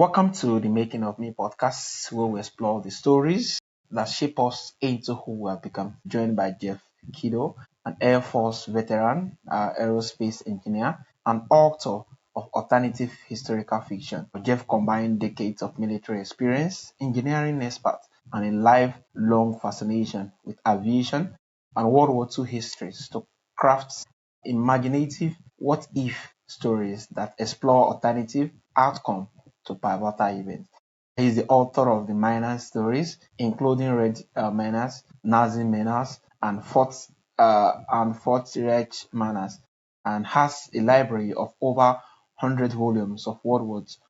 Welcome to the Making of Me podcast, where we explore the stories that shape us into who we have become. Joined by Jeff Kildow, an Air Force veteran, aerospace engineer, and author of alternative historical fiction. Jeff combined decades of military experience, engineering expert, and a lifelong fascination with aviation and World War II histories to craft imaginative what-if stories that explore alternative outcomes to pivotal events. He is the author of the Miners stories, including Red Menace, Nazi Menace, and Fort Reich Menace, and has a library of over 100 volumes of World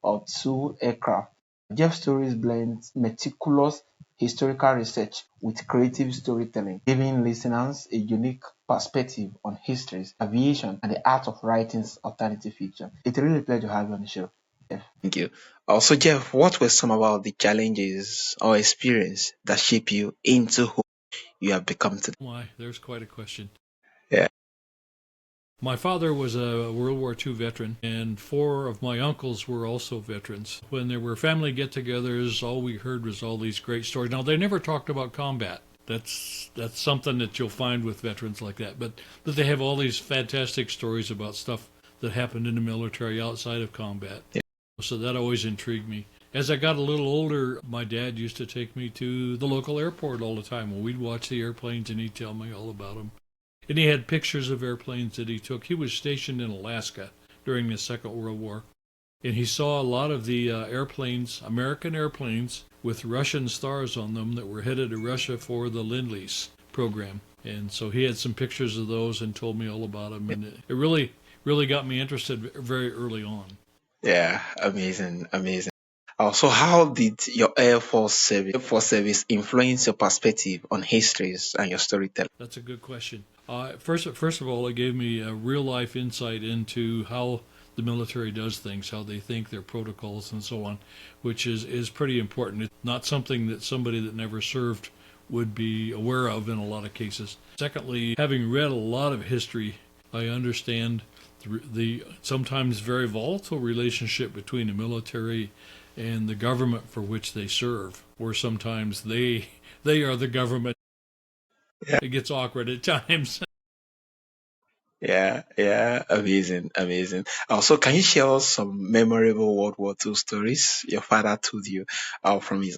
War II aircraft. Jeff's stories blend meticulous historical research with creative storytelling, giving listeners a unique perspective on histories, aviation, and the art of writing alternative fiction. It's really a pleasure to have you on the show. Jeff. Thank you. Also, Jeff, what were some about the challenges or experience that shape you into who you have become today? Why, there's quite a question. Yeah. My father was a World War II veteran, and 4 of my uncles were also veterans. When there were family get-togethers, all we heard was all these great stories. Now, they never talked about combat. That's something that you'll find with veterans like that. But they have all these fantastic stories about stuff that happened in the military outside of combat. Yeah. So that always intrigued me. As I got a little older, my dad used to take me to the local airport all the time. Well, we'd watch the airplanes, and he'd tell me all about them. And he had pictures of airplanes that he took. He was stationed in Alaska during the Second World War. And he saw a lot of the airplanes, American airplanes, with Russian stars on them that were headed to Russia for the Lend-Lease program. And so he had some pictures of those and told me all about them. And it really, really got me interested very early on. Yeah, amazing, amazing. So how did your Air Force service influence your perspective on histories and your storytelling? That's a good question. First of all, it gave me a real life insight into how the military does things, how they think, their protocols, and so on, which is pretty important. It's not something that somebody that never served would be aware of in a lot of cases. Secondly, having read a lot of history, I understand the sometimes very volatile relationship between the military and the government for which they serve, or sometimes they are the government. Yeah. It gets awkward at times. Yeah, amazing, amazing. Also, can you share us some memorable World War II stories your father told you from his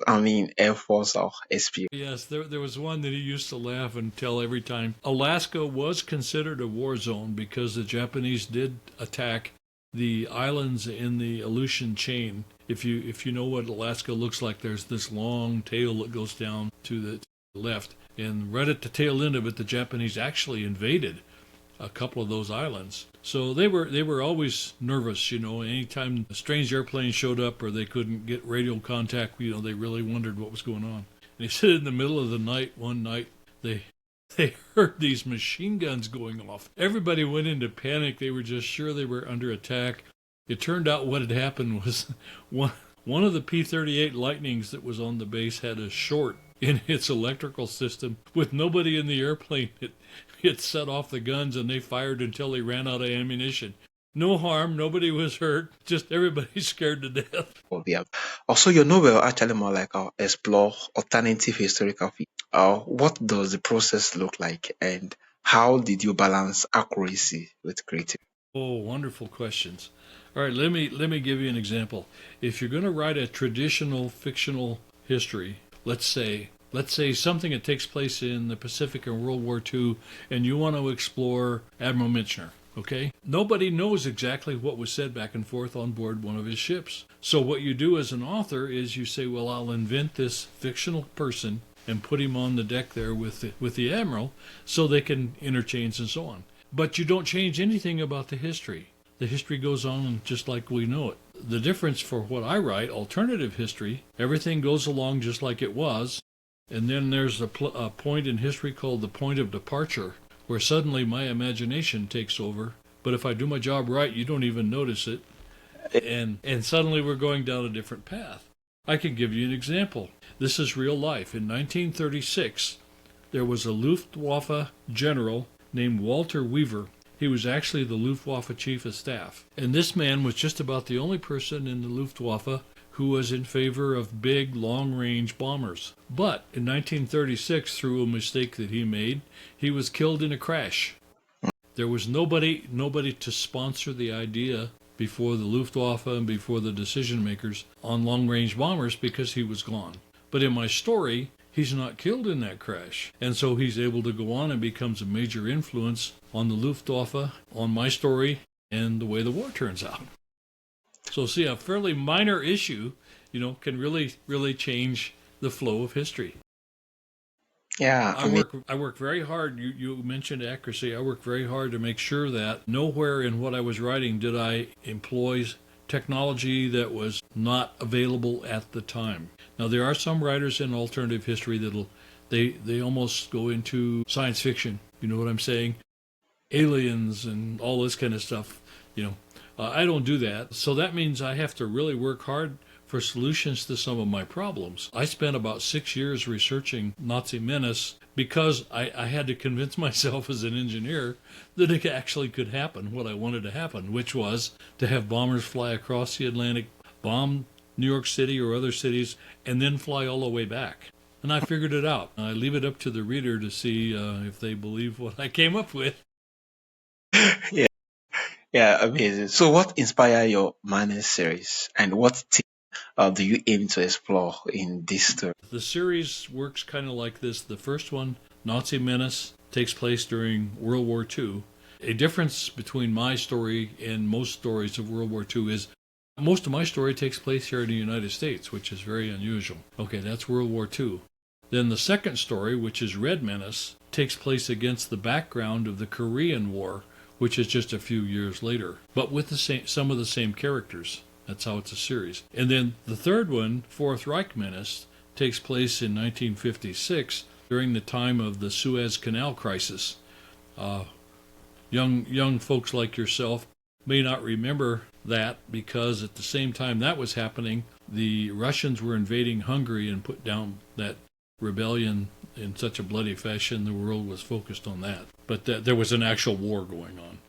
Air Force or experience? Yes, there was one that he used to laugh and tell every time. Alaska was considered a war zone because the Japanese did attack the islands in the Aleutian chain. If you know what Alaska looks like, there's this long tail that goes down to the left, and right at the tail end of it, the Japanese actually invaded a couple of those islands. So they were always nervous, anytime a strange airplane showed up or they couldn't get radio contact, they really wondered what was going on. And he said in the middle of the night, one night, they heard these machine guns going off. Everybody went into panic. They were just sure they were under attack. It turned out what had happened was one of the P-38 Lightnings that was on the base had a short in its electrical system. With nobody in the airplane, it set off the guns, and they fired until they ran out of ammunition. No harm, nobody was hurt, just everybody scared to death. Yeah. Also, your novel actually more like explore alternative historical fiction. What does the process look like, and how did you balance accuracy with creativity? Oh, wonderful questions. All right, let me give you an example. If you're going to write a traditional fictional history, let's say something that takes place in the Pacific in World War II, and you want to explore Admiral Mitchner, okay? Nobody knows exactly what was said back and forth on board one of his ships. So what you do as an author is you say, well, I'll invent this fictional person and put him on the deck there with the Admiral so they can interchange and so on. But you don't change anything about the history. The history goes on just like we know it. The difference for what I write, alternative history, everything goes along just like it was. And then there's a point in history called the point of departure, where suddenly my imagination takes over. But if I do my job right, you don't even notice it. And suddenly we're going down a different path. I can give you an example. This is real life. In 1936, there was a Luftwaffe general named Walter Weaver. He was actually the Luftwaffe chief of staff. And this man was just about the only person in the Luftwaffe who was in favor of big, long-range bombers. But in 1936, through a mistake that he made, he was killed in a crash. There was nobody to sponsor the idea before the Luftwaffe and before the decision makers on long-range bombers because he was gone. But in my story, he's not killed in that crash. And so he's able to go on and becomes a major influence on the Luftwaffe, on my story, and the way the war turns out. So see, a fairly minor issue, can really change the flow of history. Yeah, I work very hard. You mentioned accuracy. I work very hard to make sure that nowhere in what I was writing did I employ technology that was not available at the time. Now, there are some writers in alternative history they almost go into science fiction. You know what I'm saying? Aliens and all this kind of stuff. I don't do that. So that means I have to really work hard for solutions to some of my problems. I spent about 6 years researching Nazi menace because I had to convince myself as an engineer that it actually could happen, what I wanted to happen, which was to have bombers fly across the Atlantic, bomb New York City or other cities, and then fly all the way back. And I figured it out. I leave it up to the reader to see if they believe what I came up with. yeah, yeah, amazing. So what inspired your Madness series, and what do you aim to explore in this story? The series works kind of like this. The first one, Nazi Menace, takes place during World War II. A difference between my story and most stories of World War II is most of my story takes place here in the United States, which is very unusual. Okay, that's World War II. Then the second story, which is Red Menace, takes place against the background of the Korean War, which is just a few years later, but with some of the same characters. That's how it's a series. And then the third one, Fourth Reich Menace, takes place in 1956 during the time of the Suez Canal crisis. Young folks like yourself may not remember that because at the same time that was happening, the Russians were invading Hungary and put down that rebellion in such a bloody fashion. The world was focused on that. But there was an actual war going on.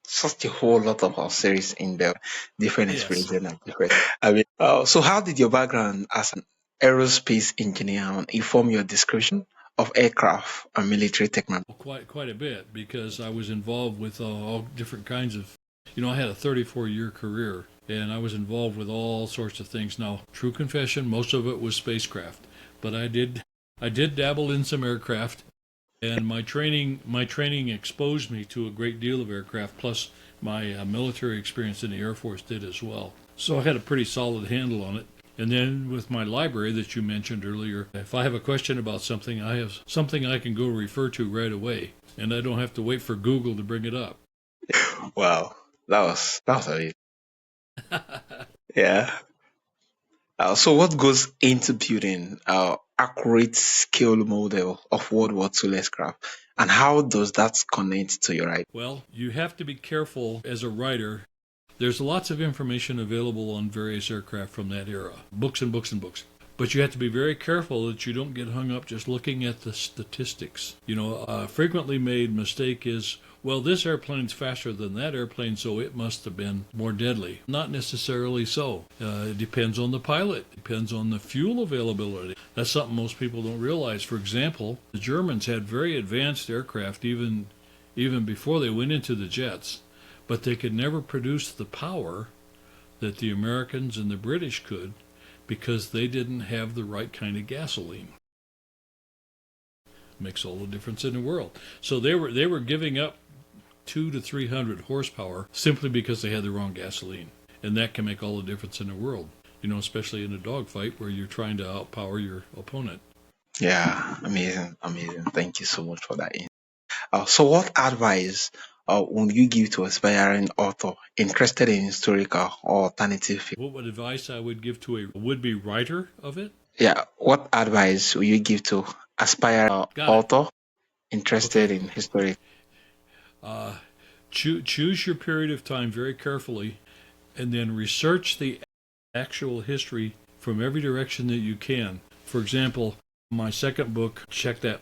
Such a whole lot of our series in the different experiences. Yes. And different. So how did your background as an aerospace engineer inform your description of aircraft and military technology? Quite a bit, because I was involved with all different kinds of. I had a 34-year career, and I was involved with all sorts of things. Now, true confession, most of it was spacecraft, but I did dabble in some aircraft. And my training exposed me to a great deal of aircraft, plus my military experience in the Air Force did as well. So I had a pretty solid handle on it. And then with my library that you mentioned earlier, if I have a question about something, I have something I can go refer to right away, and I don't have to wait for Google to bring it up. Wow, that was amazing. Yeah. So what goes into building accurate scale model of World War II aircraft, and how does that connect to your writing? Well, you have to be careful as a writer. There's lots of information available on various aircraft from that era, books and books and books. But you have to be very careful that you don't get hung up just looking at the statistics. A frequently made mistake is, well, this airplane's faster than that airplane, so it must have been more deadly. Not necessarily so. It depends on the pilot. It depends on the fuel availability. That's something most people don't realize. For example, the Germans had very advanced aircraft even before they went into the jets, but they could never produce the power that the Americans and the British could, because they didn't have the right kind of gasoline. Makes all the difference in the world. So they were giving up 200 to 300 horsepower simply because they had the wrong gasoline, and that can make all the difference in the world. Especially in a dogfight where you're trying to outpower your opponent. Yeah, amazing. Thank you so much for that. So what advice would you give to aspiring author interested in historical or alternative fiction? What advice I would give to a would-be writer of it? Yeah, what advice will you give to aspiring author interested in history? Choose your period of time very carefully, and then research the actual history from every direction that you can. For example, my second book,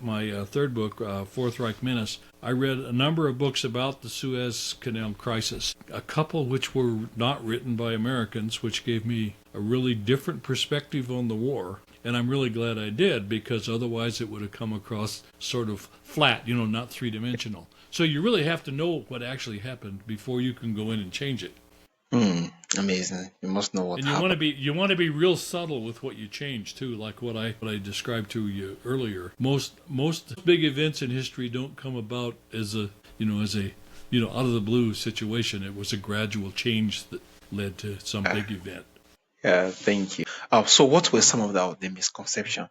my third book, Fourth Reich Menace, I read a number of books about the Suez Canal crisis, a couple which were not written by Americans, which gave me a really different perspective on the war. And I'm really glad I did, because otherwise it would have come across sort of flat, not three-dimensional. So you really have to know what actually happened before you can go in and change it. Amazing. You must know what And happened. you want to be real subtle with what you change too, like what I described to you earlier. Most big events in history don't come about as a out of the blue situation. It was a gradual change that led to some big event. Yeah, thank you. So what were some of the misconceptions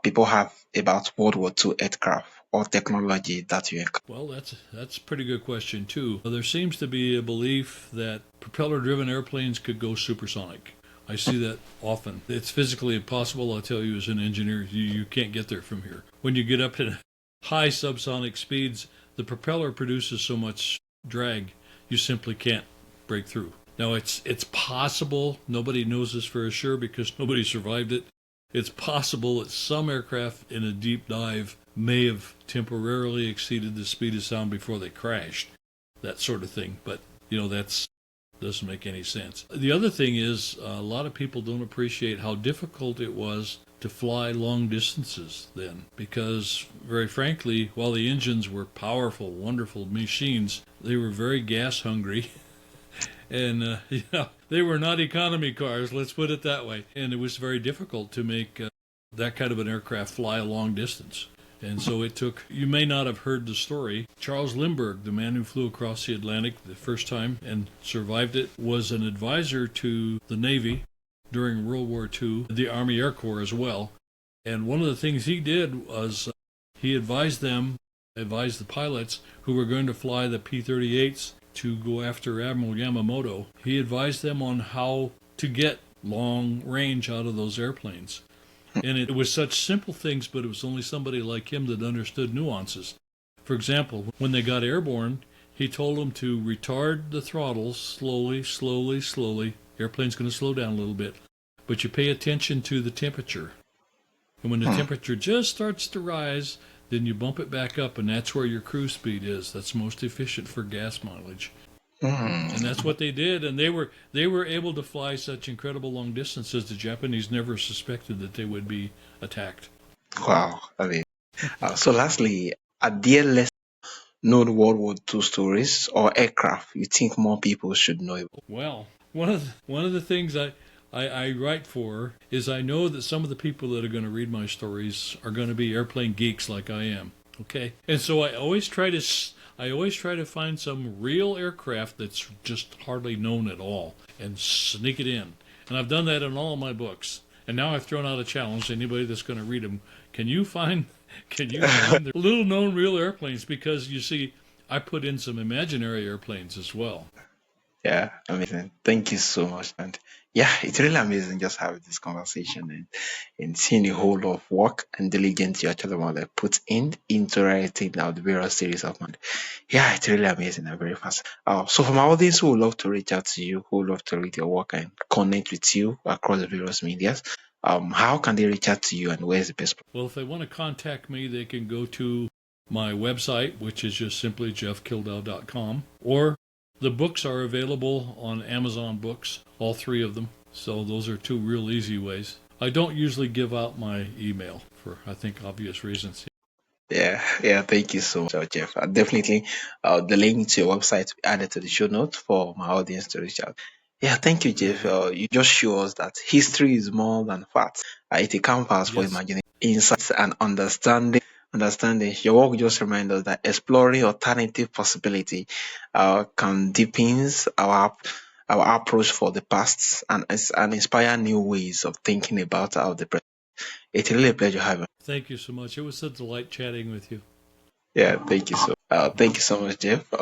people have about World War II aircraft or technology that you encountered? Well, that's a pretty good question too. There seems to be a belief that propeller-driven airplanes could go supersonic. I see that often. It's physically impossible, I'll tell you, as an engineer. You can't get there from here. When you get up to high subsonic speeds, the propeller produces so much drag, you simply can't break through. Now, it's possible. Nobody knows this for sure because nobody survived it. It's possible that some aircraft in a deep dive may have temporarily exceeded the speed of sound before they crashed, that sort of thing. But, that doesn't make any sense. The other thing is a lot of people don't appreciate how difficult it was to fly long distances then, because very frankly, while the engines were powerful, wonderful machines, they were very gas hungry. And, they were not economy cars, let's put it that way. And it was very difficult to make that kind of an aircraft fly a long distance. And so it took, you may not have heard the story, Charles Lindbergh, the man who flew across the Atlantic the first time and survived it, was an advisor to the Navy during World War II, the Army Air Corps as well. And one of the things he did was he advised the pilots who were going to fly the P-38s to go after Admiral Yamamoto. He advised them on how to get long range out of those airplanes. And it was such simple things, but it was only somebody like him that understood nuances. For example, when they got airborne, he told them to retard the throttles slowly, slowly, slowly. Airplane's going to slow down a little bit. But you pay attention to the temperature. And when the temperature just starts to rise, then you bump it back up, and that's where your cruise speed is. That's most efficient for gas mileage. And that's what they did, and they were able to fly such incredible long distances. The Japanese never suspected that they would be attacked. Wow. I mean, so lastly, are there less known World War II stories or aircraft you think more people should know about? Well, one of the things I write for is I know that some of the people that are going to read my stories are going to be airplane geeks like I am. Okay, and so I always try to find some real aircraft that's just hardly known at all and sneak it in. And I've done that in all of my books. And now I've thrown out a challenge to anybody that's going to read them. Can you find the little known real airplanes? Because you see, I put in some imaginary airplanes as well. Yeah, amazing. Thank you so much. And yeah, it's really amazing just having this conversation and seeing the whole lot of work and diligence you actually want to put into writing now the various series of mine. Yeah, it's really amazing and very fast. So for my audience who would love to reach out to you, who would love to read your work and connect with you across the various medias, how can they reach out to you and where's the best place? Well, if they want to contact me, they can go to my website, which is just simply jeffkildow.com, or the books are available on Amazon Books, all three of them. So those are two real easy ways. I don't usually give out my email for, I think, obvious reasons. Yeah, thank you so much, Jeff. Definitely, the link to your website will be added to the show notes for my audience to reach out. Yeah, thank you, Jeff. You just show us that history is more than facts. It's a canvas for Yes. imagining, insights, and understanding. Your work just reminds us that exploring alternative possibility can deepen our approach for the past and inspire new ways of thinking about the present. It's really a pleasure having you. Thank you so much. It was a delight chatting with you. Yeah, thank you so much, Jeff.